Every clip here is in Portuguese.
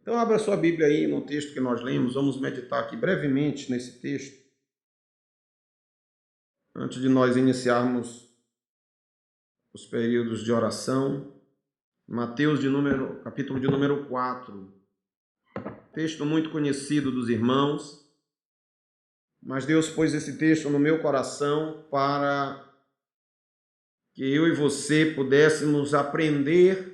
Então, abra sua Bíblia aí no texto que nós lemos. Vamos meditar aqui brevemente nesse texto, antes de nós iniciarmos os períodos de oração. Mateus, capítulo de número 4. Texto muito conhecido dos irmãos, mas Deus pôs esse texto no meu coração para que eu e você pudéssemos aprender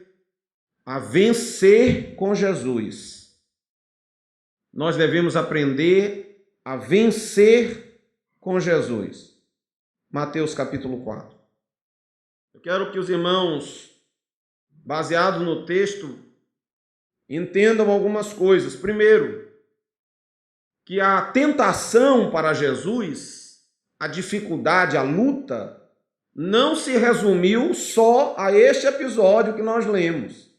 a vencer com Jesus. Nós devemos aprender a vencer com Jesus. Mateus capítulo 4. Eu quero que os irmãos, baseados no texto, entendam algumas coisas. Primeiro, que a tentação para Jesus, a dificuldade, a luta, não se resumiu só a este episódio que nós lemos.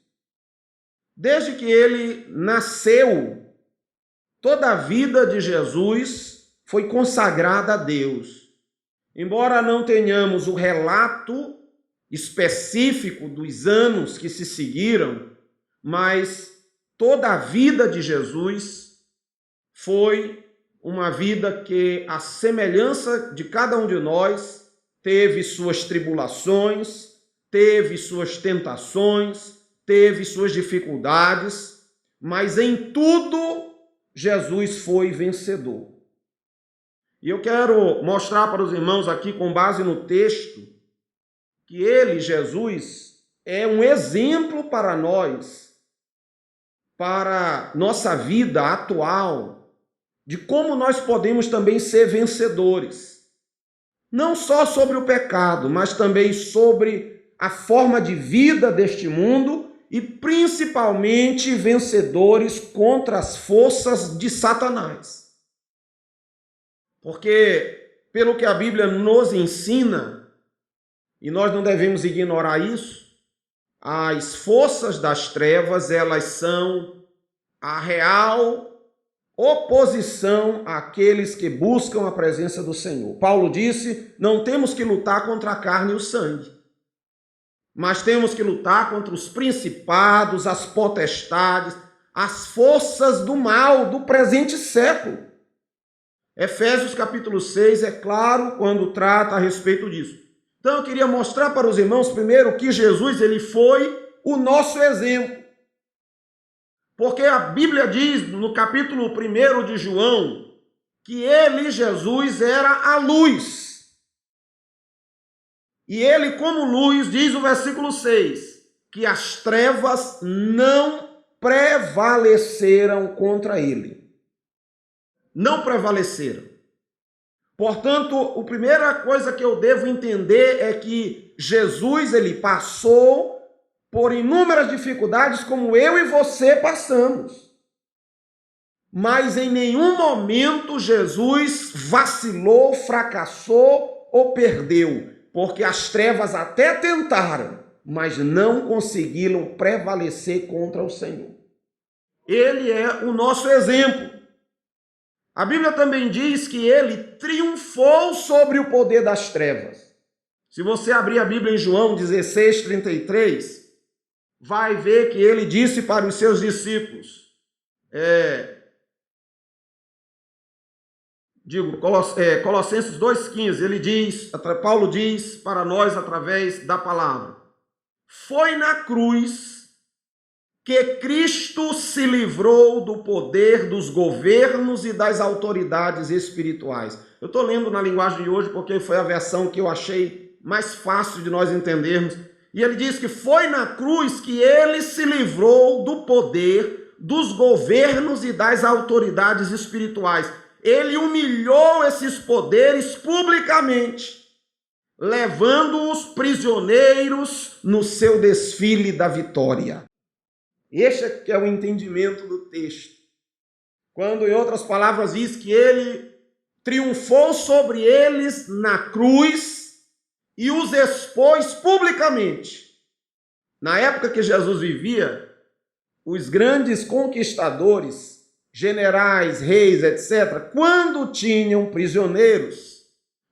Desde que ele nasceu, toda a vida de Jesus foi consagrada a Deus. Embora não tenhamos o relato específico dos anos que se seguiram, mas toda a vida de Jesus foi uma vida que, à semelhança de cada um de nós, teve suas tribulações, teve suas tentações, teve suas dificuldades, mas em tudo Jesus foi vencedor. E eu quero mostrar para os irmãos aqui, com base no texto, que ele, Jesus, é um exemplo para nós, para nossa vida atual, de como nós podemos também ser vencedores. Não só sobre o pecado, mas também sobre a forma de vida deste mundo e principalmente vencedores contra as forças de Satanás. Porque, pelo que a Bíblia nos ensina, e nós não devemos ignorar isso, as forças das trevas, elas são a real oposição àqueles que buscam a presença do Senhor. Paulo disse, não temos que lutar contra a carne e o sangue, mas temos que lutar contra os principados, as potestades, as forças do mal do presente século. Efésios capítulo 6 é claro quando trata a respeito disso. Então eu queria mostrar para os irmãos primeiro que Jesus ele foi o nosso exemplo. Porque a Bíblia diz no capítulo 1 de João que ele, Jesus, era a luz. E ele, como luz, diz o versículo 6, que as trevas não prevaleceram contra ele. Não prevaleceram. Portanto, a primeira coisa que eu devo entender é que Jesus ele passou por inúmeras dificuldades como eu e você passamos. Mas em nenhum momento Jesus vacilou, fracassou ou perdeu. Porque as trevas até tentaram, mas não conseguiram prevalecer contra o Senhor. Ele é o nosso exemplo. A Bíblia também diz que ele triunfou sobre o poder das trevas. Se você abrir a Bíblia em João 16:33, vai ver que ele disse para os seus discípulos, Colossenses 2,15, Paulo diz para nós através da palavra, foi na cruz que Cristo se livrou do poder dos governos e das autoridades espirituais. Eu estou lendo na linguagem de hoje porque foi a versão que eu achei mais fácil de nós entendermos. E ele diz que foi na cruz que ele se livrou do poder dos governos e das autoridades espirituais. Ele humilhou esses poderes publicamente, levando-os prisioneiros no seu desfile da vitória. Este é o entendimento do texto. Quando, em outras palavras, diz que ele triunfou sobre eles na cruz e os expôs publicamente. Na época que Jesus vivia, os grandes conquistadores, generais, reis, etc., quando tinham prisioneiros,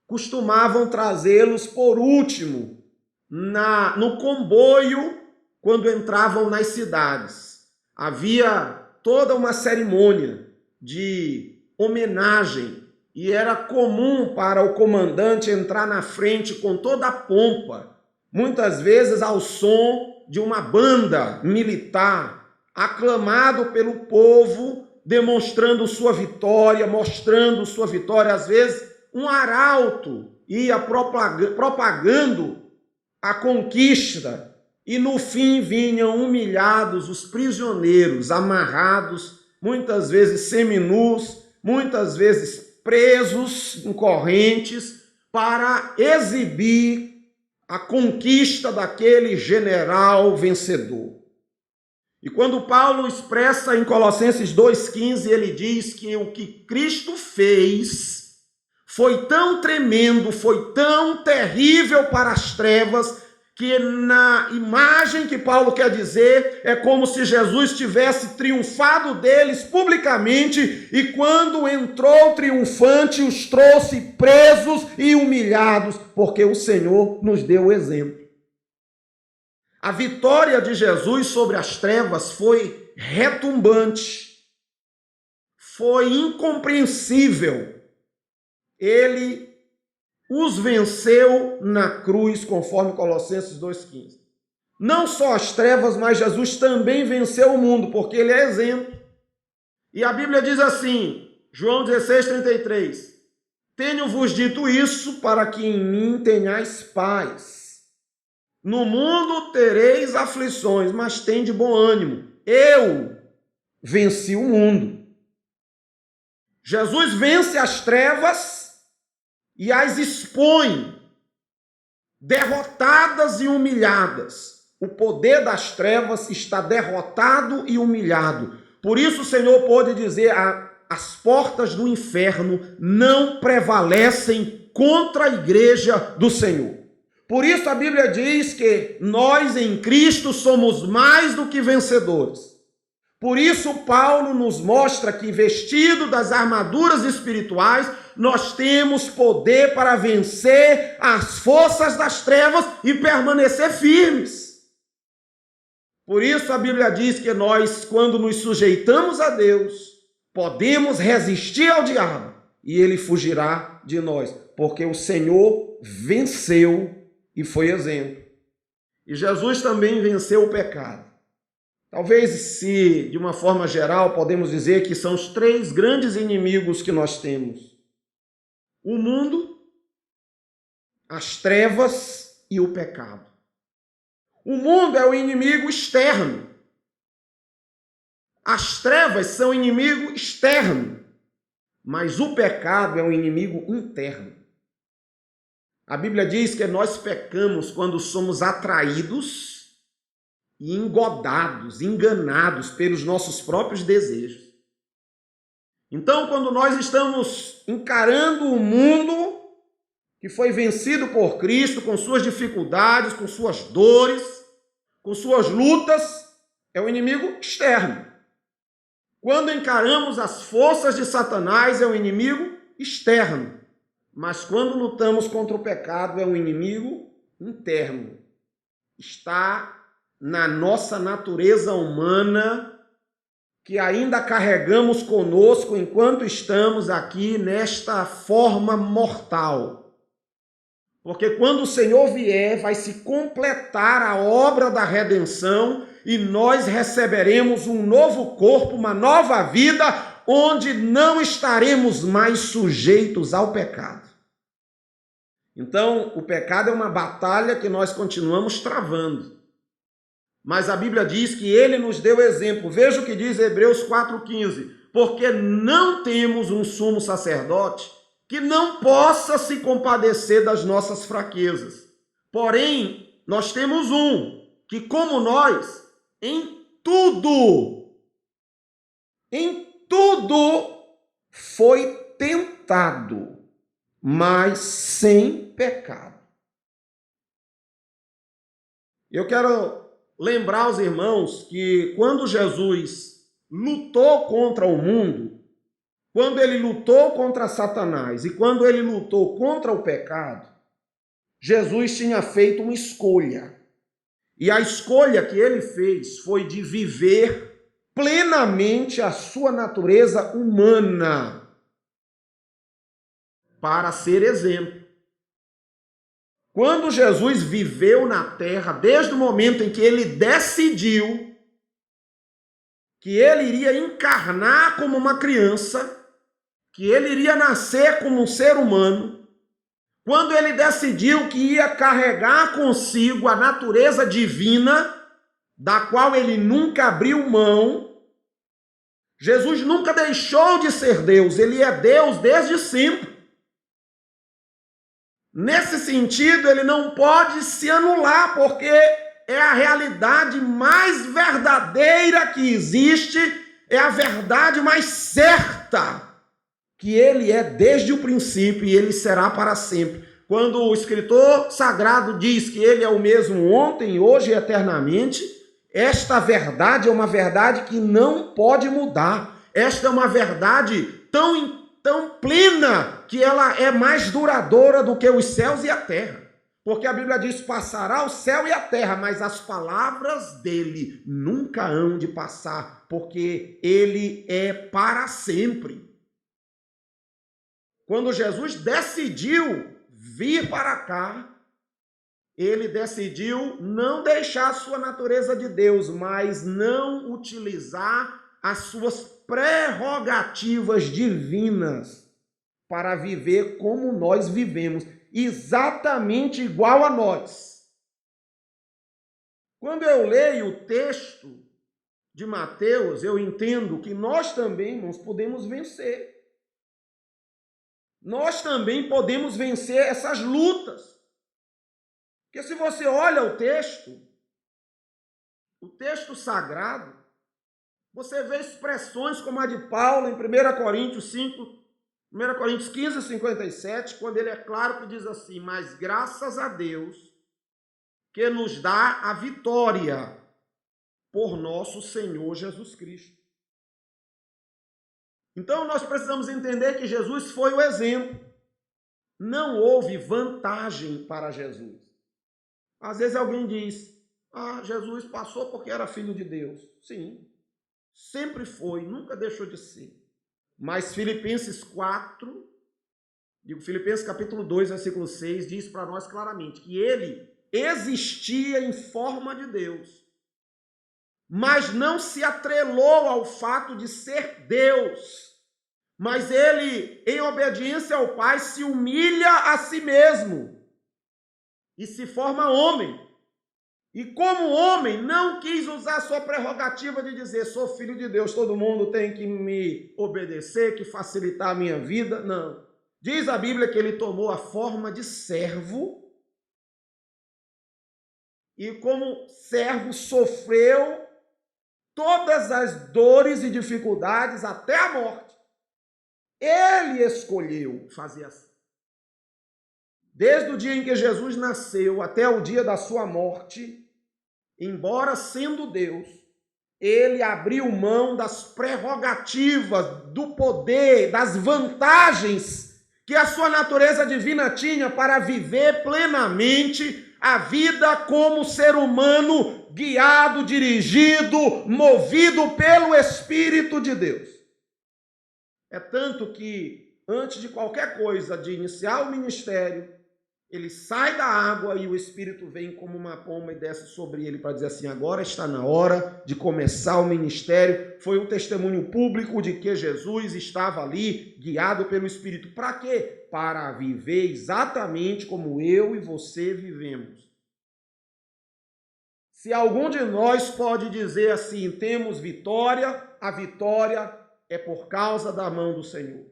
costumavam trazê-los por último no comboio quando entravam nas cidades. Havia toda uma cerimônia de homenagem e era comum para o comandante entrar na frente com toda a pompa, muitas vezes ao som de uma banda militar, aclamado pelo povo, demonstrando sua vitória, mostrando sua vitória. Às vezes, um arauto ia propagando a conquista e no fim vinham humilhados os prisioneiros, amarrados, muitas vezes seminus, muitas vezes presos em correntes, para exibir a conquista daquele general vencedor. E quando Paulo expressa em Colossenses 2,15, ele diz que o que Cristo fez foi tão tremendo, foi tão terrível para as trevas, que na imagem que Paulo quer dizer, é como se Jesus tivesse triunfado deles publicamente e quando entrou triunfante os trouxe presos e humilhados, porque o Senhor nos deu o exemplo. A vitória de Jesus sobre as trevas foi retumbante, foi incompreensível. Ele os venceu na cruz, conforme Colossenses 2,15. Não só as trevas, mas Jesus também venceu o mundo, porque ele é exemplo. E a Bíblia diz assim, João 16,33, tenho-vos dito isso para que em mim tenhais paz. No mundo tereis aflições, mas tende bom ânimo. Eu venci o mundo. Jesus vence as trevas e as expõe, derrotadas e humilhadas. O poder das trevas está derrotado e humilhado. Por isso o Senhor pôde dizer, as portas do inferno não prevalecem contra a igreja do Senhor. Por isso a Bíblia diz que nós em Cristo somos mais do que vencedores. Por isso Paulo nos mostra que vestido das armaduras espirituais, nós temos poder para vencer as forças das trevas e permanecer firmes. Por isso a Bíblia diz que nós, quando nos sujeitamos a Deus, podemos resistir ao diabo e ele fugirá de nós, porque o Senhor venceu e foi exemplo. E Jesus também venceu o pecado. Talvez, se de uma forma geral, podemos dizer que são os três grandes inimigos que nós temos: o mundo, as trevas e o pecado. O mundo é o inimigo externo. As trevas são o inimigo externo. Mas o pecado é um inimigo interno. A Bíblia diz que nós pecamos quando somos atraídos e engodados, enganados pelos nossos próprios desejos. Então, quando nós estamos encarando o mundo que foi vencido por Cristo, com suas dificuldades, com suas dores, com suas lutas, é o inimigo externo. Quando encaramos as forças de Satanás, é o inimigo externo. Mas quando lutamos contra o pecado, é um inimigo interno. Está na nossa natureza humana, que ainda carregamos conosco enquanto estamos aqui nesta forma mortal. Porque quando o Senhor vier, vai se completar a obra da redenção e nós receberemos um novo corpo, uma nova vida, onde não estaremos mais sujeitos ao pecado. Então, o pecado é uma batalha que nós continuamos travando. Mas a Bíblia diz que ele nos deu exemplo. Veja o que diz Hebreus 4,15. Porque não temos um sumo sacerdote que não possa se compadecer das nossas fraquezas. Porém, nós temos um que, como nós, em tudo foi tentado, mas sem pecado. Eu quero lembrar aos irmãos que quando Jesus lutou contra o mundo, quando ele lutou contra Satanás e quando ele lutou contra o pecado, Jesus tinha feito uma escolha. E a escolha que ele fez foi de viver plenamente a sua natureza humana para ser exemplo. Quando Jesus viveu na terra, desde o momento em que ele decidiu que ele iria encarnar como uma criança, que ele iria nascer como um ser humano, quando ele decidiu que ia carregar consigo a natureza divina, da qual ele nunca abriu mão, Jesus nunca deixou de ser Deus, ele é Deus desde sempre. Nesse sentido, ele não pode se anular, porque é a realidade mais verdadeira que existe, é a verdade mais certa, que ele é desde o princípio e ele será para sempre. Quando o escritor sagrado diz que ele é o mesmo ontem, hoje e eternamente, esta verdade é uma verdade que não pode mudar. Esta é uma verdade tão plena que ela é mais duradoura do que os céus e a terra. Porque a Bíblia diz, passará o céu e a terra, mas as palavras dele nunca hão de passar, porque ele é para sempre. Quando Jesus decidiu vir para cá, ele decidiu não deixar a sua natureza de Deus, mas não utilizar as suas prerrogativas divinas para viver como nós vivemos, exatamente igual a nós. Quando eu leio o texto de Mateus, eu entendo que nós também, irmãos, podemos vencer. Nós também podemos vencer essas lutas. Porque se você olha o texto sagrado, você vê expressões como a de Paulo em 1 Coríntios 15, 57, quando ele é claro que diz assim, mas graças a Deus que nos dá a vitória por nosso Senhor Jesus Cristo. Então nós precisamos entender que Jesus foi o exemplo. Não houve vantagem para Jesus. Às vezes alguém diz, Jesus passou porque era filho de Deus. Sim, sempre foi, nunca deixou de ser. Mas Filipenses capítulo 2, versículo 6, diz para nós claramente que ele existia em forma de Deus, mas não se atrelou ao fato de ser Deus. Mas ele, em obediência ao Pai, se humilha a si mesmo e se forma homem. E como homem, não quis usar sua prerrogativa de dizer, sou filho de Deus, todo mundo tem que me obedecer, que facilitar a minha vida. Não. Diz a Bíblia que ele tomou a forma de servo e como servo sofreu todas as dores e dificuldades até a morte. Ele escolheu fazer assim. Desde o dia em que Jesus nasceu até o dia da sua morte, embora sendo Deus, ele abriu mão das prerrogativas, do poder, das vantagens que a sua natureza divina tinha para viver plenamente a vida como ser humano, guiado, dirigido, movido pelo Espírito de Deus. É tanto que, antes de qualquer coisa, de iniciar o ministério, ele sai da água e o Espírito vem como uma pomba e desce sobre ele para dizer assim, agora está na hora de começar o ministério. Foi um testemunho público de que Jesus estava ali, guiado pelo Espírito. Para quê? Para viver exatamente como eu e você vivemos. Se algum de nós pode dizer assim, temos vitória, a vitória é por causa da mão do Senhor.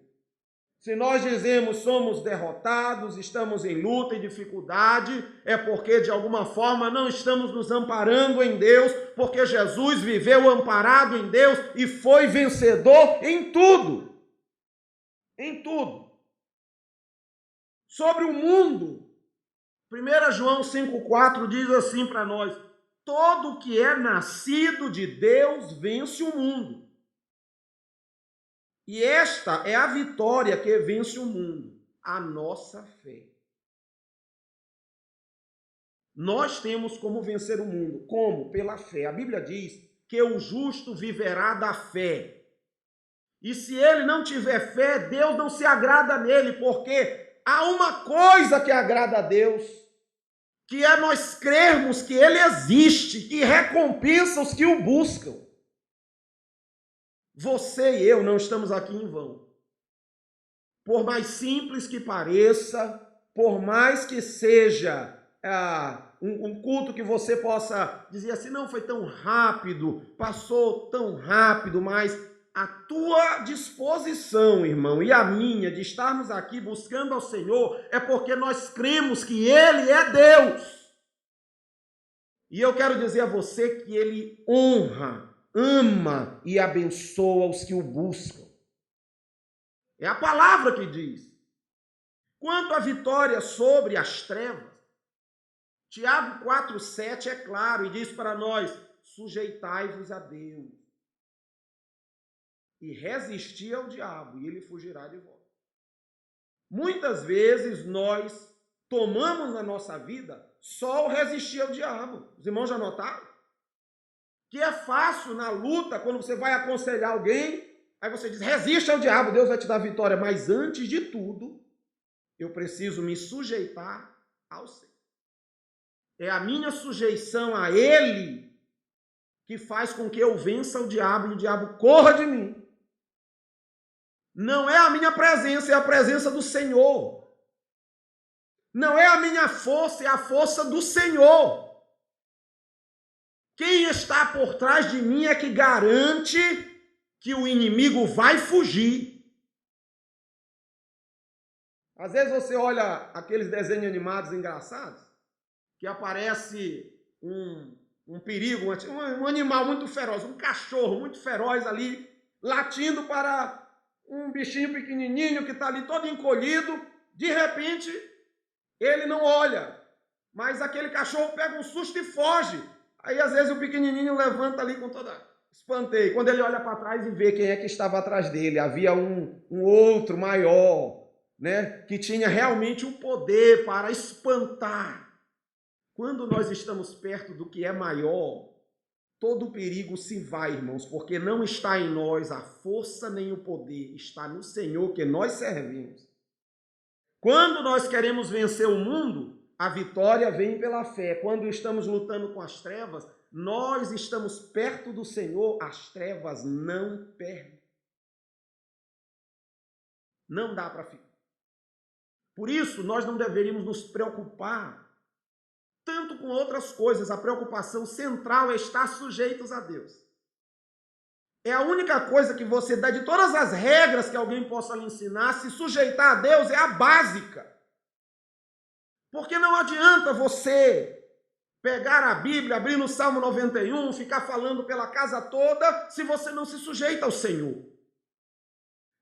Se nós dizemos somos derrotados, estamos em luta e dificuldade, é porque de alguma forma não estamos nos amparando em Deus, porque Jesus viveu amparado em Deus e foi vencedor em tudo. Em tudo. Sobre o mundo, 1 João 5,4 diz assim para nós, todo que é nascido de Deus vence o mundo. E esta é a vitória que vence o mundo, a nossa fé. Nós temos como vencer o mundo. Como? Pela fé. A Bíblia diz que o justo viverá da fé. E se ele não tiver fé, Deus não se agrada nele, porque há uma coisa que agrada a Deus, que é nós crermos que ele existe, que recompensa os que o buscam. Você e eu não estamos aqui em vão. Por mais simples que pareça, por mais que seja um culto que você possa dizer assim, não foi tão rápido, passou tão rápido, mas a tua disposição, irmão, e a minha de estarmos aqui buscando ao Senhor é porque nós cremos que Ele é Deus. E eu quero dizer a você que Ele honra, ama e abençoa os que o buscam. É a palavra que diz. Quanto à vitória sobre as trevas, Tiago 4,7 é claro e diz para nós, sujeitai-vos a Deus e resisti ao diabo e ele fugirá de vós. Muitas vezes nós tomamos na nossa vida só o resistir ao diabo. Os irmãos já notaram? Que é fácil na luta, quando você vai aconselhar alguém, aí você diz, resiste ao diabo, Deus vai te dar vitória. Mas antes de tudo, eu preciso me sujeitar ao Senhor. É a minha sujeição a Ele que faz com que eu vença o diabo e o diabo corra de mim. Não é a minha presença, é a presença do Senhor. Não é a minha força, é a força do Senhor. Quem está por trás de mim é que garante que o inimigo vai fugir. Às vezes você olha aqueles desenhos animados engraçados, que aparece um perigo, um animal muito feroz, um cachorro muito feroz ali, latindo para um bichinho pequenininho que está ali todo encolhido, de repente ele não olha, mas aquele cachorro pega um susto e foge. Aí às vezes o pequenininho levanta ali com toda espanteio. Quando ele olha para trás e vê quem é que estava atrás dele, havia um outro maior, né, que tinha realmente o poder para espantar. Quando nós estamos perto do que é maior, todo perigo se vai, irmãos, porque não está em nós a força nem o poder, está no Senhor que nós servimos. Quando nós queremos vencer o mundo, a vitória vem pela fé. Quando estamos lutando com as trevas, nós estamos perto do Senhor, as trevas não perdem. Não dá para ficar. Por isso, nós não deveríamos nos preocupar tanto com outras coisas. A preocupação central é estar sujeitos a Deus. É a única coisa que você dá de todas as regras que alguém possa lhe ensinar, se sujeitar a Deus é a básica. Porque não adianta você pegar a Bíblia, abrir no Salmo 91, ficar falando pela casa toda, se você não se sujeita ao Senhor.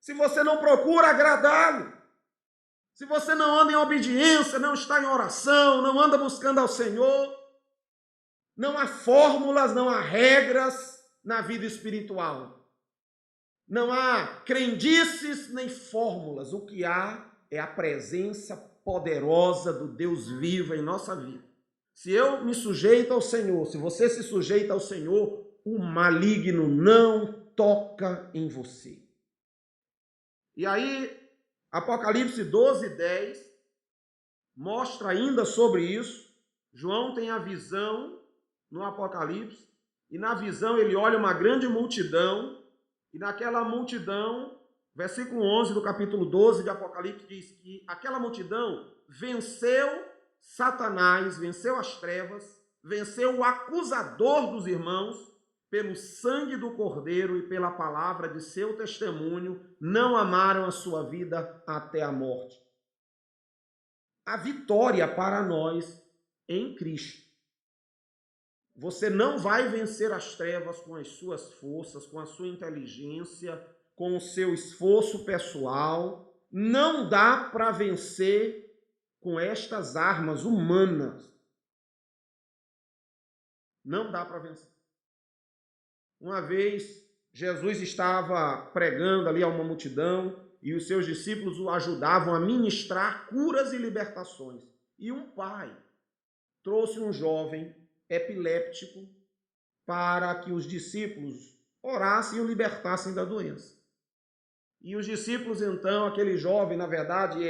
Se você não procura agradá-lo. Se você não anda em obediência, não está em oração, não anda buscando ao Senhor, não há fórmulas, não há regras na vida espiritual. Não há crendices nem fórmulas. O que há é a presença poderosa do Deus vivo em nossa vida. Se eu me sujeito ao Senhor, se você se sujeita ao Senhor, o maligno não toca em você. E aí, Apocalipse 12:10 mostra ainda sobre isso. João tem a visão no Apocalipse, e na visão ele olha uma grande multidão, e naquela multidão, versículo 11 do capítulo 12 de Apocalipse diz que aquela multidão venceu Satanás, venceu as trevas, venceu o acusador dos irmãos, pelo sangue do Cordeiro e pela palavra de seu testemunho, não amaram a sua vida até a morte. A vitória para nós em Cristo. Você não vai vencer as trevas com as suas forças, com a sua inteligência, com o seu esforço pessoal. Não dá para vencer com estas armas humanas. Não dá para vencer. Uma vez, Jesus estava pregando ali a uma multidão e os seus discípulos o ajudavam a ministrar curas e libertações. E um pai trouxe um jovem epiléptico para que os discípulos orassem e o libertassem da doença. E os discípulos, então, aquele jovem, na verdade,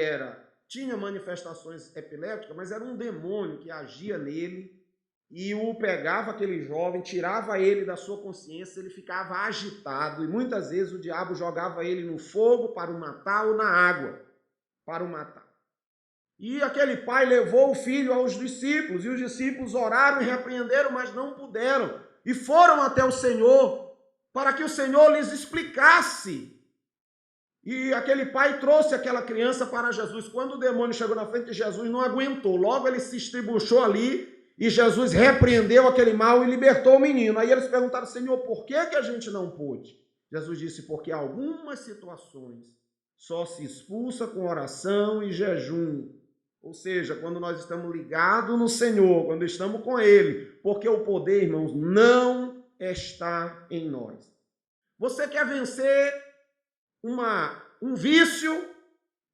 tinha manifestações epilépticas, mas era um demônio que agia nele e o pegava aquele jovem, tirava ele da sua consciência, ele ficava agitado e muitas vezes o diabo jogava ele no fogo para o matar ou na água para o matar. E aquele pai levou o filho aos discípulos e os discípulos oraram e repreenderam, mas não puderam. E foram até o Senhor para que o Senhor lhes explicasse. E aquele pai trouxe aquela criança para Jesus. Quando o demônio chegou na frente de Jesus, não aguentou. Logo ele se estribuchou ali e Jesus repreendeu aquele mal e libertou o menino. Aí eles perguntaram, Senhor, por que a gente não pôde? Jesus disse, porque algumas situações só se expulsa com oração e jejum. Ou seja, quando nós estamos ligados no Senhor, quando estamos com Ele, porque o poder, irmãos, não está em nós. Você quer vencer um vício?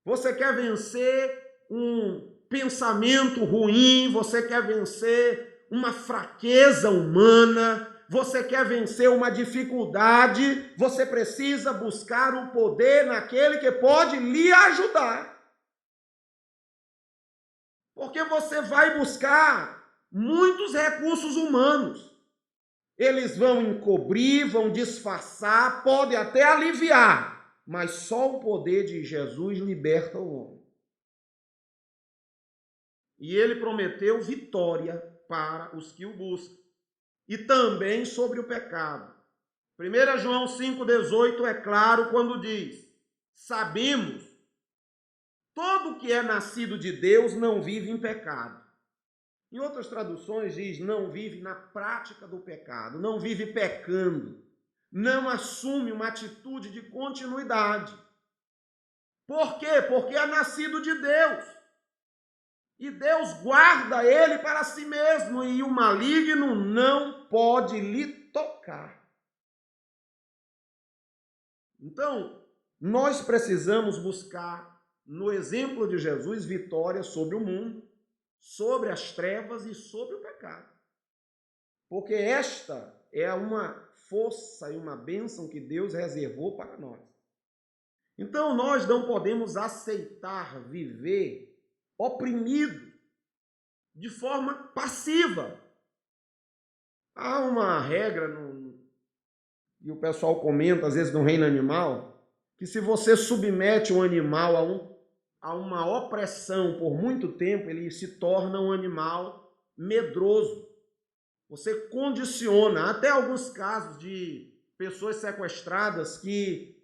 Você quer vencer um pensamento ruim? Você quer vencer uma fraqueza humana? Você quer vencer uma dificuldade? Você precisa buscar o poder naquele que pode lhe ajudar. Porque você vai buscar muitos recursos humanos. Eles vão encobrir, vão disfarçar, podem até aliviar, mas só o poder de Jesus liberta o homem. E ele prometeu vitória para os que o buscam. E também sobre o pecado. 1 João 5,18 é claro quando diz, sabemos, todo que é nascido de Deus não vive em pecado. Em outras traduções diz, não vive na prática do pecado, não vive pecando, não assume uma atitude de continuidade. Por quê? Porque é nascido de Deus. E Deus guarda ele para si mesmo, e o maligno não pode lhe tocar. Então, nós precisamos buscar, no exemplo de Jesus, vitória sobre o mundo, sobre as trevas e sobre o pecado. Porque esta é uma força e uma bênção que Deus reservou para nós. Então, nós não podemos aceitar viver oprimido de forma passiva. Há uma regra, e o pessoal comenta, às vezes, no reino animal, que se você submete um animal a uma opressão por muito tempo, ele se torna um animal medroso. Você condiciona, até alguns casos de pessoas sequestradas que,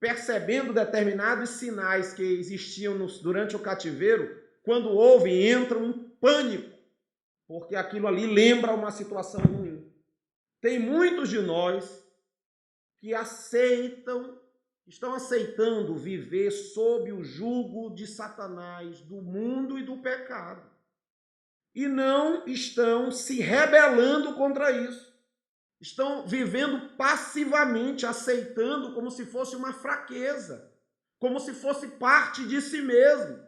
percebendo determinados sinais que existiam durante o cativeiro, quando ouvem, entram em pânico, porque aquilo ali lembra uma situação ruim. Tem muitos de nós que estão aceitando viver sob o jugo de Satanás, do mundo e do pecado. E não estão se rebelando contra isso. Estão vivendo passivamente, aceitando como se fosse uma fraqueza, como se fosse parte de si mesmo.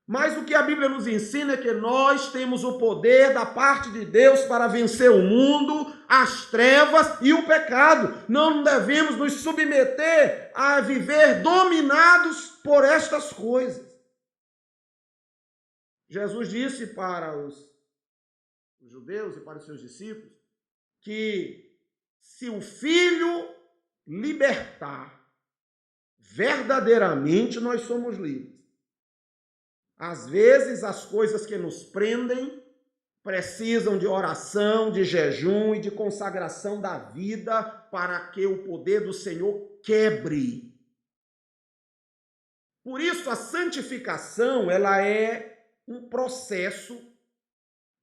Mas o que a Bíblia nos ensina é que nós temos o poder da parte de Deus para vencer o mundo, as trevas e o pecado. Não devemos nos submeter a viver dominados por estas coisas. Jesus disse para os judeus e para os seus discípulos que se o Filho libertar, verdadeiramente nós somos livres. Às vezes, as coisas que nos prendem precisam de oração, de jejum e de consagração da vida para que o poder do Senhor quebre. Por isso, a santificação, ela é um processo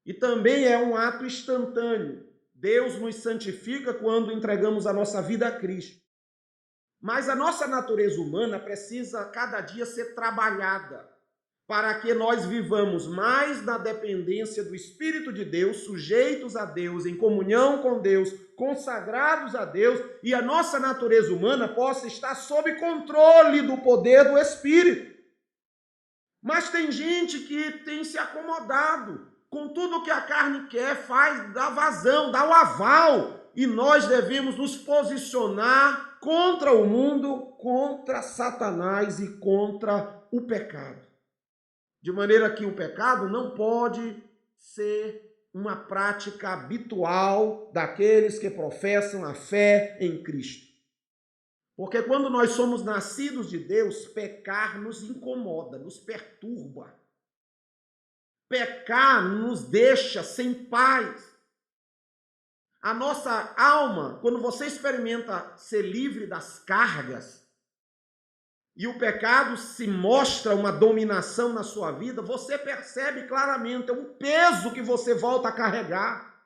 e também é um ato instantâneo. Deus nos santifica quando entregamos a nossa vida a Cristo. Mas a nossa natureza humana precisa cada dia ser trabalhada, para que nós vivamos mais na dependência do Espírito de Deus, sujeitos a Deus, em comunhão com Deus, consagrados a Deus, e a nossa natureza humana possa estar sob controle do poder do Espírito. Mas tem gente que tem se acomodado com tudo que a carne quer, dá vazão, dá o aval e nós devemos nos posicionar contra o mundo, contra Satanás e contra o pecado. De maneira que o pecado não pode ser uma prática habitual daqueles que professam a fé em Cristo. Porque quando nós somos nascidos de Deus, pecar nos incomoda, nos perturba. Pecar nos deixa sem paz. A nossa alma, quando você experimenta ser livre das cargas, e o pecado se mostra uma dominação na sua vida, você percebe claramente o peso que você volta a carregar.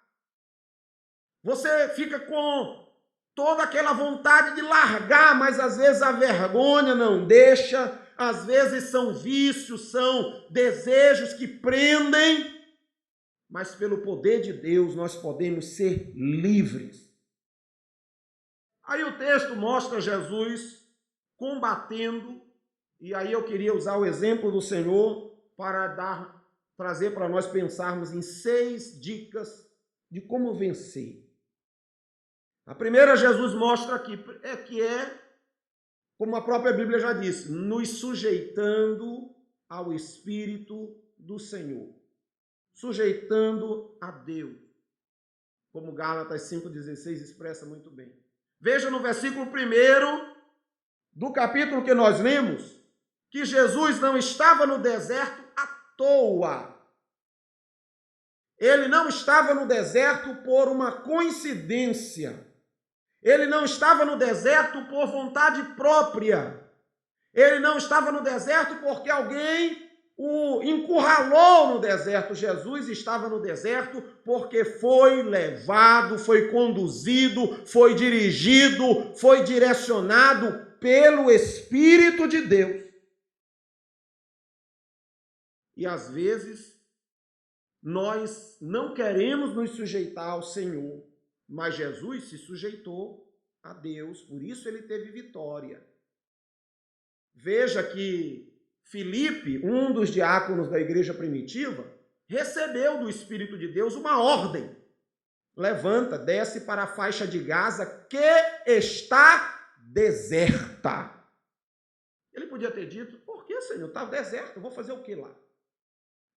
Você fica com toda aquela vontade de largar, mas às vezes a vergonha não deixa, às vezes são vícios, são desejos que prendem, mas pelo poder de Deus nós podemos ser livres. Aí o texto mostra Jesus combatendo, e aí eu queria usar o exemplo do Senhor para trazer para nós pensarmos em 6 dicas de como vencer. A primeira, Jesus mostra aqui, como a própria Bíblia já disse, nos sujeitando ao Espírito do Senhor. Sujeitando a Deus. Como Gálatas 5,16 expressa muito bem. Veja no versículo 1 do capítulo que nós lemos, que Jesus não estava no deserto à toa. Ele não estava no deserto por uma coincidência. Ele não estava no deserto por vontade própria. Ele não estava no deserto porque alguém o encurralou no deserto. Jesus estava no deserto porque foi levado, foi conduzido, foi dirigido, foi direcionado pelo Espírito de Deus. E às vezes nós não queremos nos sujeitar ao Senhor, mas Jesus se sujeitou a Deus, por isso ele teve vitória. Veja que Filipe, um dos diáconos da igreja primitiva, recebeu do Espírito de Deus uma ordem. Levanta, desce para a faixa de Gaza que está deserta. Ele podia ter dito, por que, Senhor? Está deserto, eu vou fazer o que lá?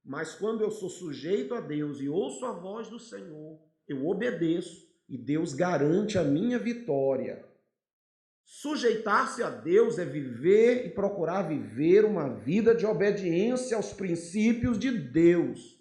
Mas quando eu sou sujeito a Deus e ouço a voz do Senhor, eu obedeço e Deus garante a minha vitória. Sujeitar-se a Deus é viver e procurar viver uma vida de obediência aos princípios de Deus.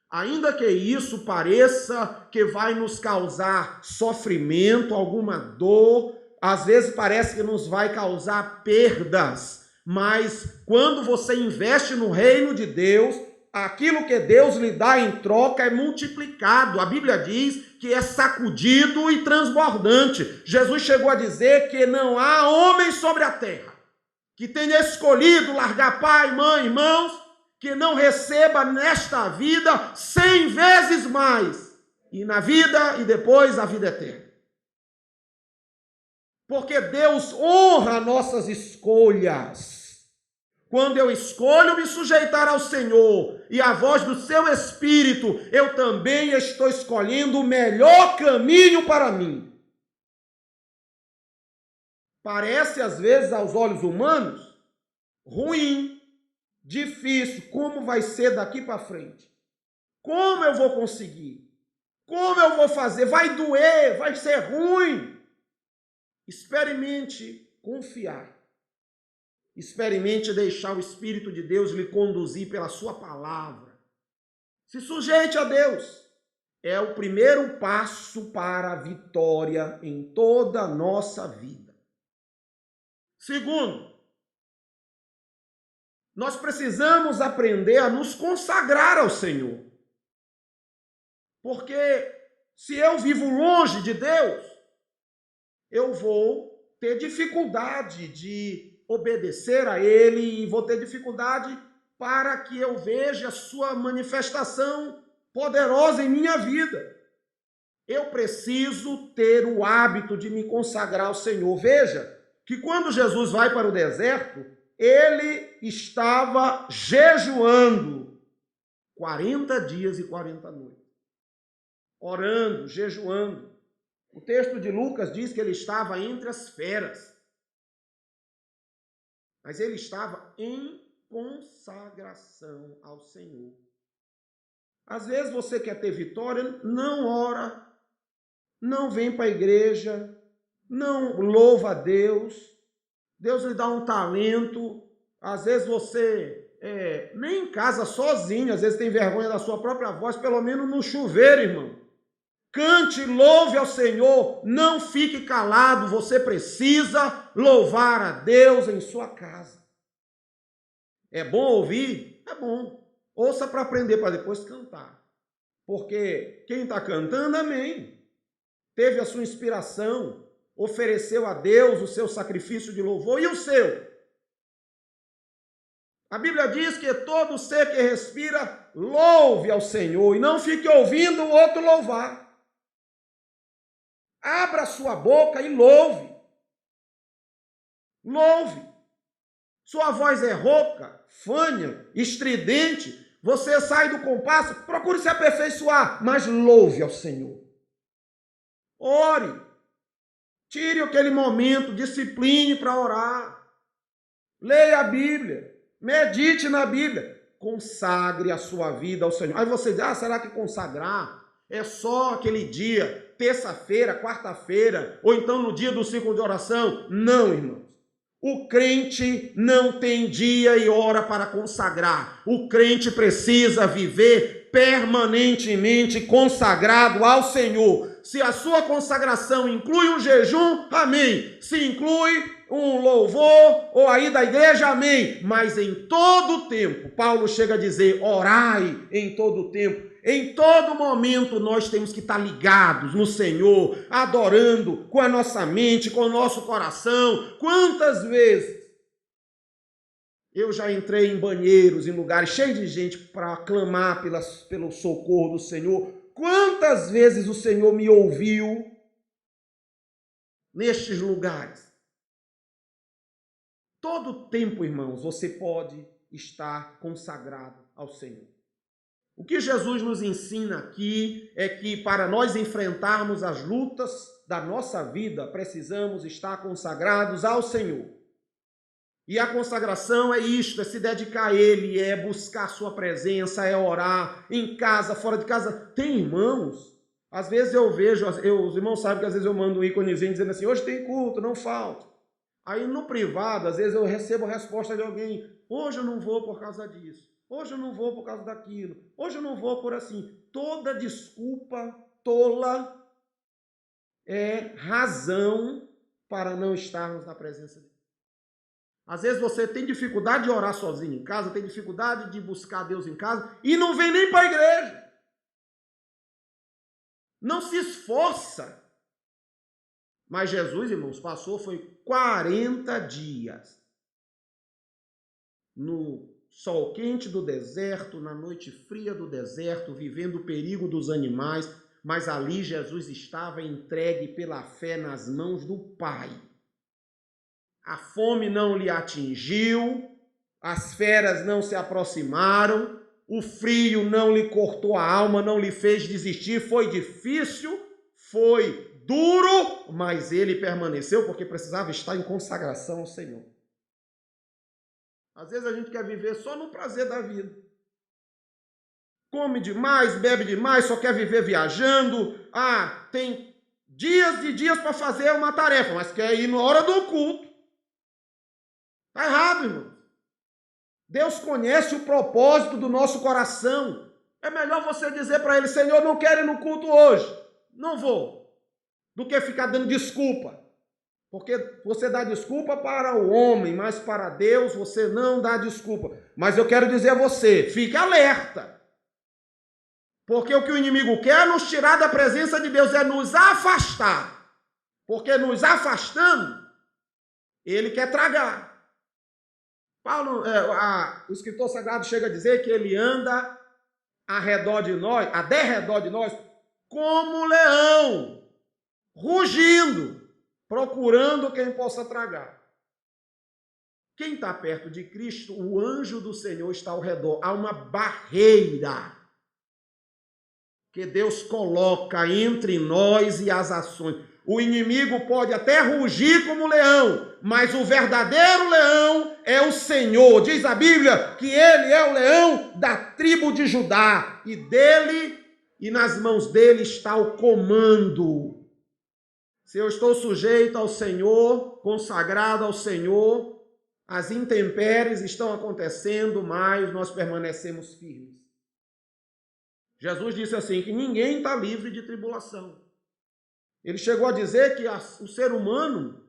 Ainda que isso pareça que vai nos causar sofrimento, alguma dor, às vezes parece que nos vai causar perdas, mas quando você investe no reino de Deus, aquilo que Deus lhe dá em troca é multiplicado. A Bíblia diz que é sacudido e transbordante. Jesus chegou a dizer que não há homem sobre a terra que tenha escolhido largar pai, mãe, irmãos, que não receba nesta vida 100 vezes mais, e na vida e depois a vida eterna. Porque Deus honra nossas escolhas. Quando eu escolho me sujeitar ao Senhor e à voz do seu Espírito, eu também estou escolhendo o melhor caminho para mim. Parece, às vezes, aos olhos humanos, ruim, difícil. Como vai ser daqui para frente? Como eu vou conseguir? Como eu vou fazer? Vai doer, vai ser ruim. Experimente confiar. Experimente deixar o Espírito de Deus lhe conduzir pela sua palavra. Se sujeite a Deus. É o primeiro passo para a vitória em toda a nossa vida. Segundo, nós precisamos aprender a nos consagrar ao Senhor. Porque se eu vivo longe de Deus, eu vou ter dificuldade de obedecer a Ele e vou ter dificuldade para que eu veja a sua manifestação poderosa em minha vida. Eu preciso ter o hábito de me consagrar ao Senhor. Veja que quando Jesus vai para o deserto, ele estava jejuando 40 dias e 40 noites. Orando, jejuando. O texto de Lucas diz que ele estava entre as feras. Mas ele estava em consagração ao Senhor. Às vezes você quer ter vitória, não ora, não vem para a igreja, não louva a Deus, Deus lhe dá um talento, às vezes você nem em casa sozinho, às vezes tem vergonha da sua própria voz, pelo menos no chuveiro, irmão. Cante, louve ao Senhor, não fique calado, você precisa louvar a Deus em sua casa. É bom ouvir? É bom. Ouça para aprender, para depois cantar. Porque quem está cantando, amém. Teve a sua inspiração, ofereceu a Deus o seu sacrifício de louvor e o seu. A Bíblia diz que todo ser que respira, louve ao Senhor e não fique ouvindo o outro louvar. Abra sua boca e louve. Louve. Sua voz é rouca, fanha, estridente. Você sai do compasso, procure se aperfeiçoar, mas louve ao Senhor. Ore. Tire aquele momento, discipline para orar. Leia a Bíblia. Medite na Bíblia. Consagre a sua vida ao Senhor. Aí você diz, será que consagrar é só aquele dia, terça-feira, quarta-feira, ou então no dia do ciclo de oração? Não, irmãos. O crente não tem dia e hora para consagrar. O crente precisa viver permanentemente consagrado ao Senhor. Se a sua consagração inclui um jejum, amém. Se inclui um louvor ou aí da igreja, amém. Mas em todo tempo, Paulo chega a dizer, orai em todo tempo. Em todo momento nós temos que estar ligados no Senhor, adorando com a nossa mente, com o nosso coração. Quantas vezes eu já entrei em banheiros, em lugares cheios de gente para clamar pelo socorro do Senhor. Quantas vezes o Senhor me ouviu nestes lugares? Todo tempo, irmãos, você pode estar consagrado ao Senhor. O que Jesus nos ensina aqui é que para nós enfrentarmos as lutas da nossa vida, precisamos estar consagrados ao Senhor. E a consagração é isto, é se dedicar a Ele, é buscar a sua presença, é orar em casa, fora de casa. Tem irmãos, às vezes eu vejo, os irmãos sabem que às vezes eu mando um íconezinho dizendo assim, hoje tem culto, não falta. Aí no privado, às vezes eu recebo a resposta de alguém, hoje eu não vou por causa disso. Hoje eu não vou por causa daquilo. Hoje eu não vou por assim. Toda desculpa tola é razão para não estarmos na presença de Deus. Às vezes você tem dificuldade de orar sozinho em casa, tem dificuldade de buscar Deus em casa e não vem nem para a igreja. Não se esforça. Mas Jesus, irmãos, foi 40 dias no sol quente do deserto, na noite fria do deserto, vivendo o perigo dos animais, mas ali Jesus estava entregue pela fé nas mãos do Pai. A fome não lhe atingiu, as feras não se aproximaram, o frio não lhe cortou a alma, não lhe fez desistir, foi difícil, foi duro, mas ele permaneceu porque precisava estar em consagração ao Senhor. Às vezes a gente quer viver só no prazer da vida. Come demais, bebe demais, só quer viver viajando. Tem dias e dias para fazer uma tarefa, mas quer ir na hora do culto. Está errado, irmão. Deus conhece o propósito do nosso coração. É melhor você dizer para ele, Senhor, não quero ir no culto hoje. Não vou. Do que ficar dando desculpa. Porque você dá desculpa para o homem, mas para Deus você não dá desculpa. Mas eu quero dizer a você, fique alerta. Porque o que o inimigo quer é nos tirar da presença de Deus, é nos afastar. Porque nos afastando, ele quer tragar. Paulo, o escritor sagrado chega a dizer que ele anda a derredor de nós, como um leão, rugindo, procurando quem possa tragar. Quem está perto de Cristo, o anjo do Senhor está ao redor. Há uma barreira que Deus coloca entre nós e as ações. O inimigo pode até rugir como leão, mas o verdadeiro leão é o Senhor. Diz a Bíblia que ele é o leão da tribo de Judá, e dele e nas mãos dele está o comando. Se eu estou sujeito ao Senhor, consagrado ao Senhor, as intempéries estão acontecendo, mas nós permanecemos firmes. Jesus disse assim, que ninguém está livre de tribulação. Ele chegou a dizer que o ser humano,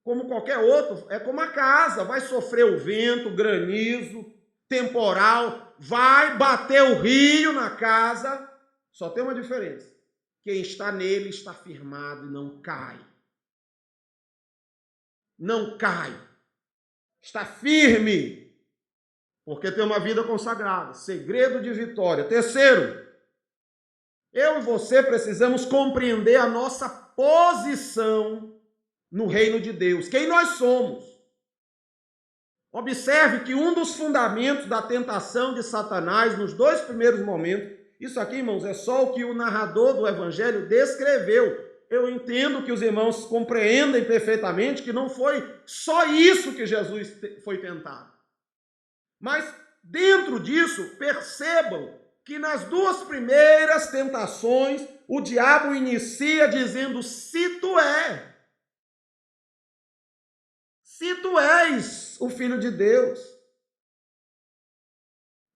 como qualquer outro, é como a casa, vai sofrer o vento, granizo, temporal, vai bater o rio na casa, só tem uma diferença. Quem está nele está firmado e não cai. Não cai. Está firme, porque tem uma vida consagrada. Segredo de vitória. Terceiro, eu e você precisamos compreender a nossa posição no reino de Deus. Quem nós somos. Observe que um dos fundamentos da tentação de Satanás nos dois primeiros momentos, isso aqui, irmãos, é só o que o narrador do Evangelho descreveu. Eu entendo que os irmãos compreendem perfeitamente que não foi só isso que Jesus foi tentado. Mas, dentro disso, percebam que nas duas primeiras tentações, o diabo inicia dizendo, se tu és o Filho de Deus.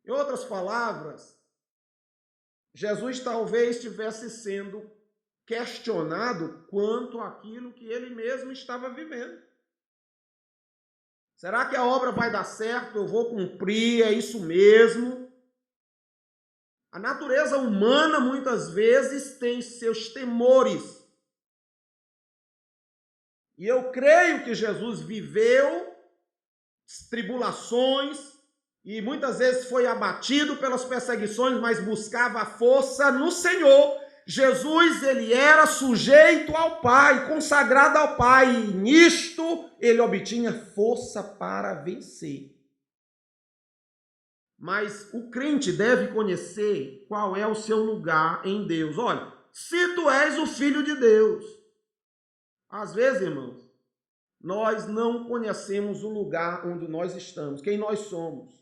Em outras palavras, Jesus talvez estivesse sendo questionado quanto àquilo que ele mesmo estava vivendo. Será que a obra vai dar certo? Eu vou cumprir? É isso mesmo? A natureza humana, muitas vezes, tem seus temores. E eu creio que Jesus viveu tribulações e muitas vezes foi abatido pelas perseguições, mas buscava a força no Senhor. Jesus, ele era sujeito ao Pai, consagrado ao Pai, e nisto ele obtinha força para vencer. Mas o crente deve conhecer qual é o seu lugar em Deus. Olha, se tu és o Filho de Deus. Às vezes, irmãos, nós não conhecemos o lugar onde nós estamos, quem nós somos.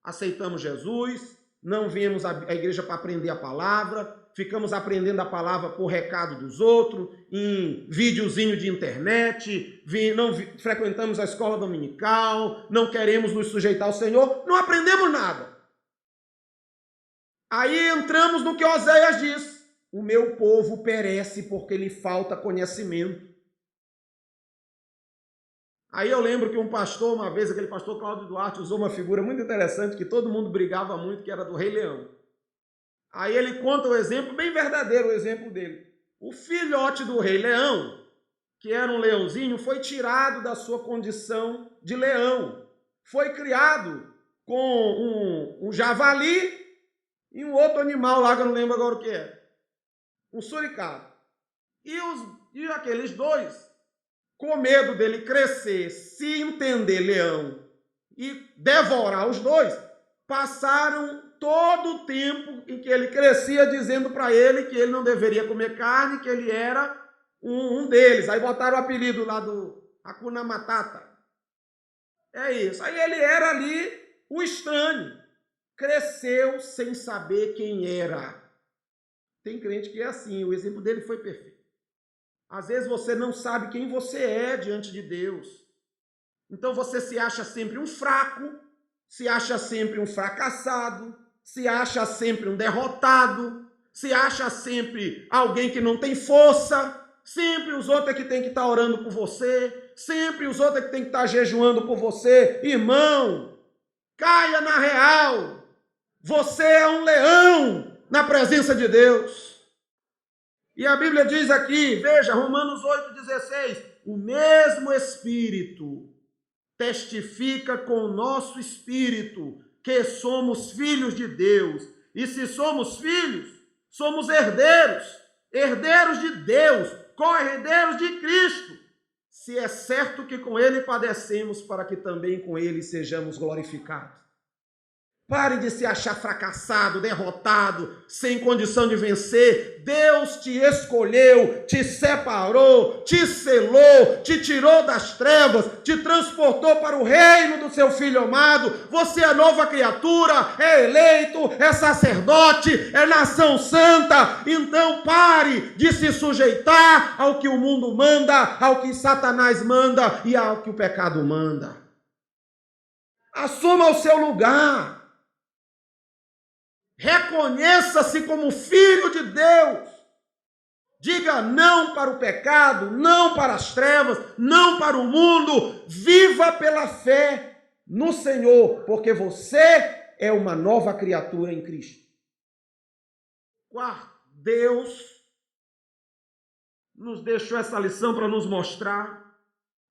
Aceitamos Jesus, não viemos à igreja para aprender a palavra, ficamos aprendendo a palavra por recado dos outros, em videozinho de internet, não frequentamos a escola dominical, não queremos nos sujeitar ao Senhor, não aprendemos nada. Aí entramos no que Oséias diz, o meu povo perece porque lhe falta conhecimento. Aí eu lembro que um pastor, uma vez, aquele pastor Cláudio Duarte, usou uma figura muito interessante que todo mundo brigava muito, que era do Rei Leão. Aí ele conta o exemplo, bem verdadeiro o exemplo dele. O filhote do Rei Leão, que era um leãozinho, foi tirado da sua condição de leão. Foi criado com um javali e um outro animal lá, que eu não lembro agora o que é. Um suricato. E aqueles dois, com medo dele crescer, se entender leão e devorar os dois, passaram todo o tempo em que ele crescia dizendo para ele que ele não deveria comer carne, que ele era um deles. Aí botaram o apelido lá do Hakuna Matata. É isso. Aí ele era ali o estranho. Cresceu sem saber quem era. Tem crente que é assim, o exemplo dele foi perfeito. Às vezes você não sabe quem você é diante de Deus. Então você se acha sempre um fraco, se acha sempre um fracassado, se acha sempre um derrotado, se acha sempre alguém que não tem força, sempre os outros é que tem que estar orando por você, sempre os outros é que tem que estar jejuando por você. Irmão, caia na real. Você é um leão na presença de Deus. E a Bíblia diz aqui, veja, Romanos 8,16, o mesmo Espírito testifica com o nosso espírito que somos filhos de Deus. E se somos filhos, somos herdeiros, herdeiros de Deus, co-herdeiros de Cristo. Se é certo que com ele padecemos, para que também com ele sejamos glorificados. Pare de se achar fracassado, derrotado, sem condição de vencer. Deus te escolheu, te separou, te selou, te tirou das trevas, te transportou para o reino do seu Filho amado. Você é nova criatura, é eleito, é sacerdote, é nação santa. Então pare de se sujeitar ao que o mundo manda, ao que Satanás manda e ao que o pecado manda. Assuma o seu lugar. Reconheça-se como filho de Deus. Diga não para o pecado, não para as trevas, não para o mundo. Viva pela fé no Senhor, porque você é uma nova criatura em Cristo. Quarto, Deus nos deixou essa lição para nos mostrar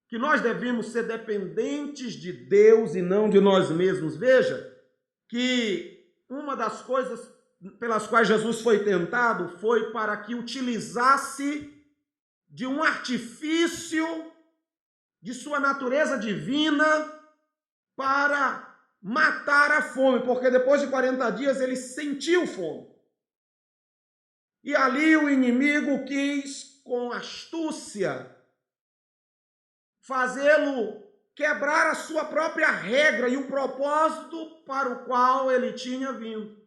que nós devemos ser dependentes de Deus e não de nós mesmos. Veja que uma das coisas pelas quais Jesus foi tentado foi para que utilizasse de um artifício de sua natureza divina para matar a fome, porque depois de 40 dias ele sentiu fome. E ali o inimigo quis, com astúcia, fazê-lo quebrar a sua própria regra e o propósito para o qual ele tinha vindo.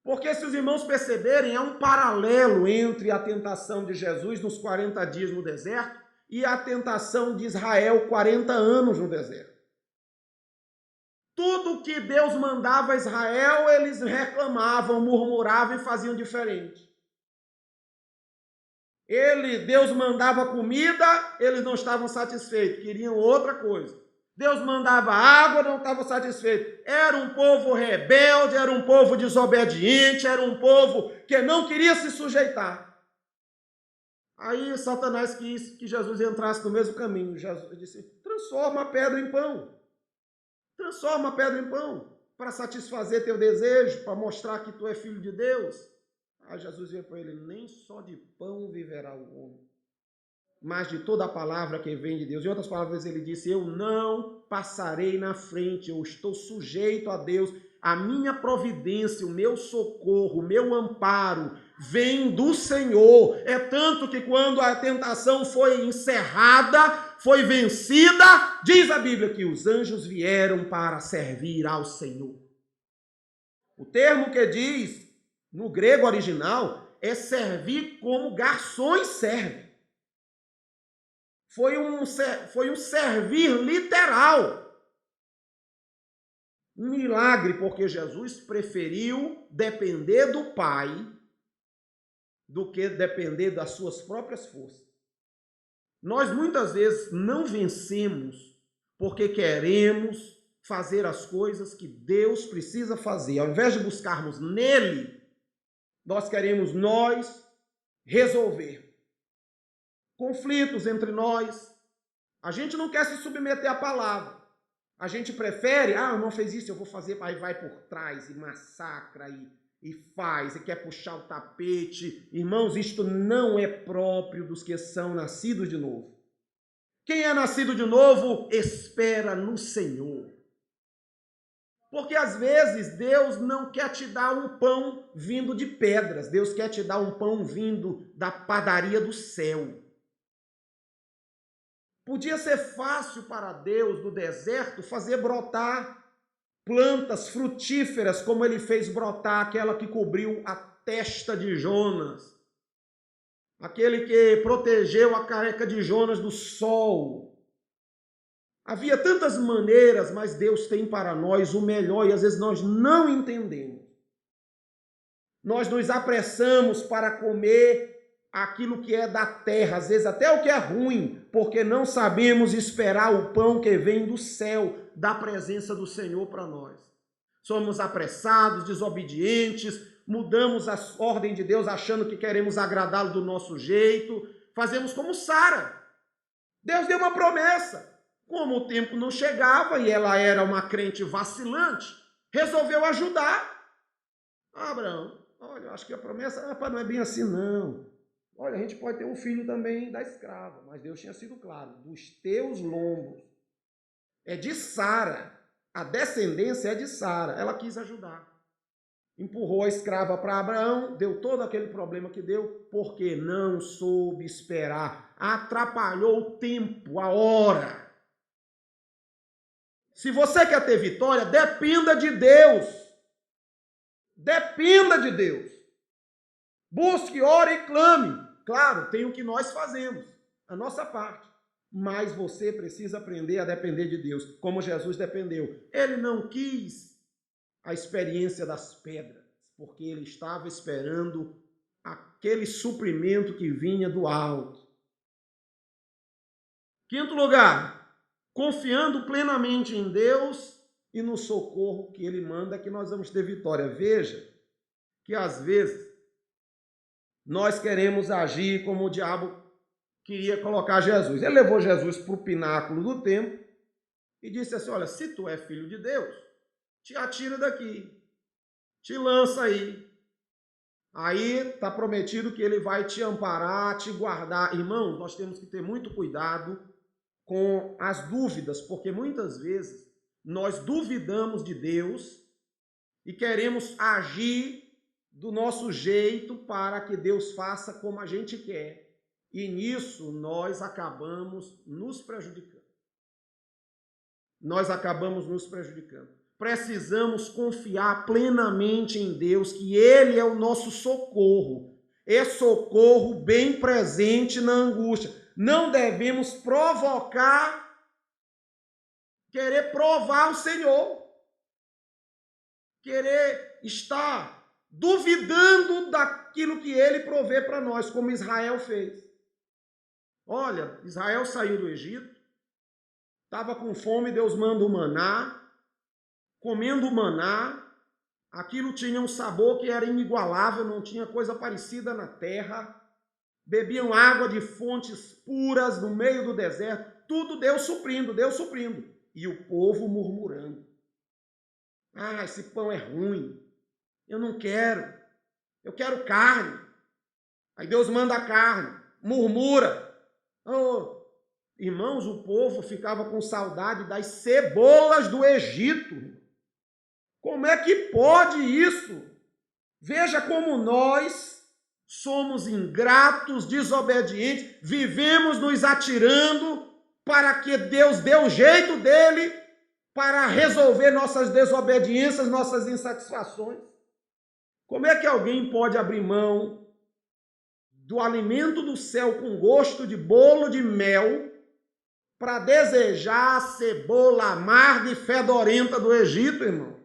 Porque se os irmãos perceberem, há um paralelo entre a tentação de Jesus nos 40 dias no deserto e a tentação de Israel 40 anos no deserto. Tudo que Deus mandava a Israel, eles reclamavam, murmuravam e faziam diferente. Deus mandava comida, eles não estavam satisfeitos, queriam outra coisa. Deus mandava água, não estavam satisfeitos. Era um povo rebelde, era um povo desobediente, era um povo que não queria se sujeitar. Aí Satanás quis que Jesus entrasse no mesmo caminho. Jesus disse, transforma a pedra em pão. Transforma a pedra em pão, para satisfazer teu desejo, para mostrar que tu é filho de Deus. Aí Jesus veio para ele, nem só de pão viverá o homem, mas de toda a palavra que vem de Deus. Em outras palavras, ele disse, eu não passarei na frente, eu estou sujeito a Deus, a minha providência, o meu socorro, o meu amparo vem do Senhor. É tanto que quando a tentação foi encerrada, foi vencida, diz a Bíblia que os anjos vieram para servir ao Senhor. O termo que diz no grego original é servir como garçons servem. Foi um servir literal. Um milagre, porque Jesus preferiu depender do Pai do que depender das suas próprias forças. Nós muitas vezes não vencemos porque queremos fazer as coisas que Deus precisa fazer. Ao invés de buscarmos nele, nós queremos resolver conflitos entre nós. A gente não quer se submeter à palavra. A gente prefere, o irmão fez isso, eu vou fazer, aí vai por trás e massacra e faz, e quer puxar o tapete. Irmãos, isto não é próprio dos que são nascidos de novo. Quem é nascido de novo, espera no Senhor. Porque às vezes Deus não quer te dar um pão vindo de pedras, Deus quer te dar um pão vindo da padaria do céu. Podia ser fácil para Deus, no deserto, fazer brotar plantas frutíferas, como ele fez brotar aquela que cobriu a testa de Jonas. Aquele que protegeu a careca de Jonas do sol. Havia tantas maneiras, mas Deus tem para nós o melhor e às vezes nós não entendemos. Nós nos apressamos para comer aquilo que é da terra, às vezes até o que é ruim, porque não sabemos esperar o pão que vem do céu, da presença do Senhor para nós. Somos apressados, desobedientes, mudamos a ordem de Deus achando que queremos agradá-lo do nosso jeito, fazemos como Sara. Deus deu uma promessa. Como o tempo não chegava e ela era uma crente vacilante, resolveu ajudar. Abraão, olha, acho que a promessa não é bem assim não. Olha, a gente pode ter um filho também da escrava, mas Deus tinha sido claro, dos teus lombos. É de Sara, A descendência é de Sara. Ela quis ajudar. Empurrou a escrava para Abraão, deu todo aquele problema que deu, porque não soube esperar. Atrapalhou o tempo, a hora. Se você quer ter vitória, dependa de Deus. Dependa de Deus. Busque, ore e clame. Claro, tem o que nós fazemos, a nossa parte. Mas você precisa aprender a depender de Deus, como Jesus dependeu. Ele não quis a experiência das pedras, porque ele estava esperando aquele suprimento que vinha do alto. Quinto lugar, confiando plenamente em Deus e no socorro que ele manda, que nós vamos ter vitória. Veja que às vezes nós queremos agir como o diabo queria colocar Jesus. Ele levou Jesus para o pináculo do templo e disse assim: olha, se tu é filho de Deus, te atira daqui, te lança aí. Aí está prometido que ele vai te amparar, te guardar. Irmãos, nós temos que ter muito cuidado com as dúvidas, porque muitas vezes nós duvidamos de Deus e queremos agir do nosso jeito para que Deus faça como a gente quer. E nisso nós acabamos nos prejudicando. Precisamos confiar plenamente em Deus, que Ele é o nosso socorro. É socorro bem presente na angústia. Não devemos querer provar o Senhor. Querer estar duvidando daquilo que Ele provê para nós, como Israel fez. Olha, Israel saiu do Egito, estava com fome, Deus manda o maná. Comendo o maná, aquilo tinha um sabor que era inigualável, não tinha coisa parecida na terra. Bebiam água de fontes puras no meio do deserto. Tudo Deus suprindo. E o povo murmurando. Ah, esse pão é ruim. Eu não quero. Eu quero carne. Aí Deus manda a carne. Murmura. Oh, irmãos, o povo ficava com saudade das cebolas do Egito. Como é que pode isso? Veja como nós somos ingratos, desobedientes, vivemos nos atirando para que Deus dê o jeito dele para resolver nossas desobediências, nossas insatisfações. Como é que alguém pode abrir mão do alimento do céu com gosto de bolo de mel para desejar a cebola amarga e fedorenta do Egito, irmão?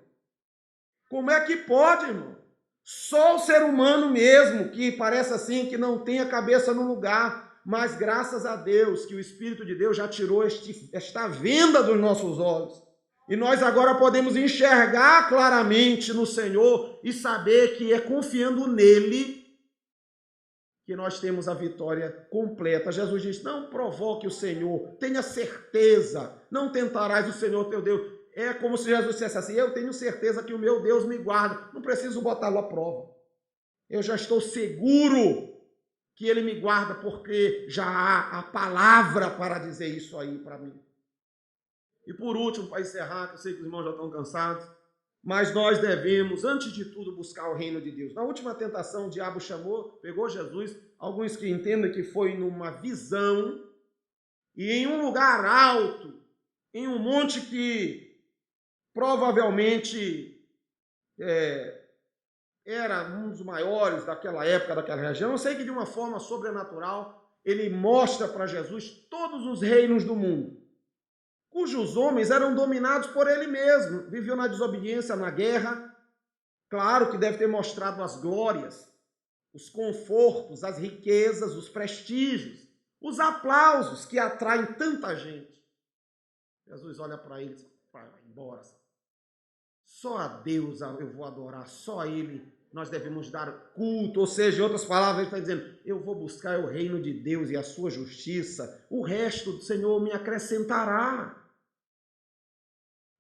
Como é que pode, irmão? Só o ser humano mesmo, que parece assim, que não tem a cabeça no lugar, mas graças a Deus, que o Espírito de Deus já tirou esta venda dos nossos olhos. E nós agora podemos enxergar claramente no Senhor e saber que é confiando nele que nós temos a vitória completa. Jesus diz: não provoque o Senhor, tenha certeza, não tentarás o Senhor teu Deus. É como se Jesus dissesse assim: eu tenho certeza que o meu Deus me guarda, não preciso botá-lo à prova. Eu já estou seguro que ele me guarda, porque já há a palavra para dizer isso aí para mim. E por último, para encerrar, que eu sei que os irmãos já estão cansados, mas nós devemos, antes de tudo, buscar o reino de Deus. Na última tentação, o diabo pegou Jesus, alguns que entendem que foi numa visão, e em um lugar alto, em um monte que provavelmente era um dos maiores daquela época, daquela região. Eu sei que de uma forma sobrenatural, ele mostra para Jesus todos os reinos do mundo, cujos homens eram dominados por ele mesmo, viviam na desobediência, na guerra. Claro que deve ter mostrado as glórias, os confortos, as riquezas, os prestígios, os aplausos que atraem tanta gente. Jesus olha para ele e diz: vai embora. Só a Deus eu vou adorar, só a Ele nós devemos dar culto. Ou seja, em outras palavras, ele está dizendo: eu vou buscar o reino de Deus e a sua justiça, o resto do Senhor me acrescentará.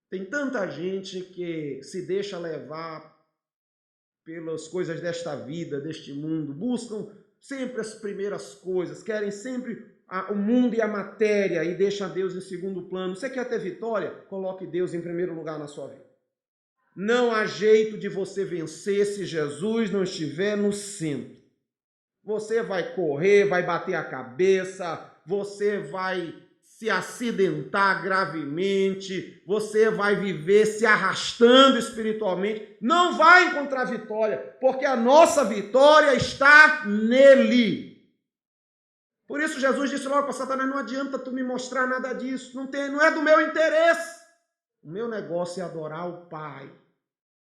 Tem tanta gente que se deixa levar pelas coisas desta vida, deste mundo, buscam sempre as primeiras coisas, querem sempre o mundo e a matéria e deixa Deus em segundo plano. Você quer ter vitória? Coloque Deus em primeiro lugar na sua vida. Não há jeito de você vencer se Jesus não estiver no centro. Você vai correr, vai bater a cabeça, você vai se acidentar gravemente, você vai viver se arrastando espiritualmente, não vai encontrar vitória, porque a nossa vitória está nele. Por isso Jesus disse logo para Satanás, não adianta tu me mostrar nada disso, não é do meu interesse. O meu negócio é adorar o Pai.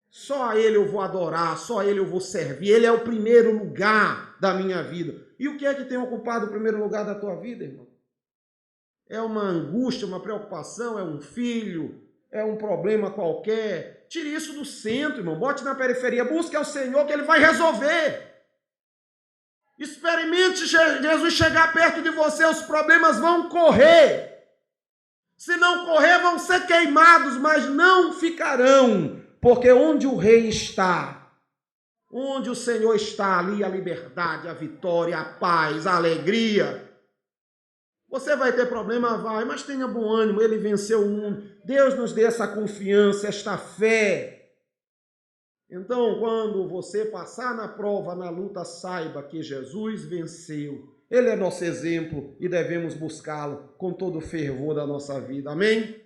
Só a Ele eu vou adorar, só a Ele eu vou servir. Ele é o primeiro lugar da minha vida. E o que é que tem ocupado o primeiro lugar da tua vida, irmão? É uma angústia, uma preocupação, é um filho, é um problema qualquer. Tire isso do centro, irmão. Bote na periferia, busque ao Senhor que Ele vai resolver. Experimente Jesus chegar perto de você, os problemas vão correr. Se não correr, vão ser queimados, mas não ficarão. Porque onde o rei está, onde o Senhor está, ali a liberdade, a vitória, a paz, a alegria. Você vai ter problema? Vai, mas tenha bom ânimo, Ele venceu o mundo. Deus nos dê essa confiança, esta fé. Então, quando você passar na prova, na luta, saiba que Jesus venceu. Ele é nosso exemplo e devemos buscá-lo com todo o fervor da nossa vida. Amém?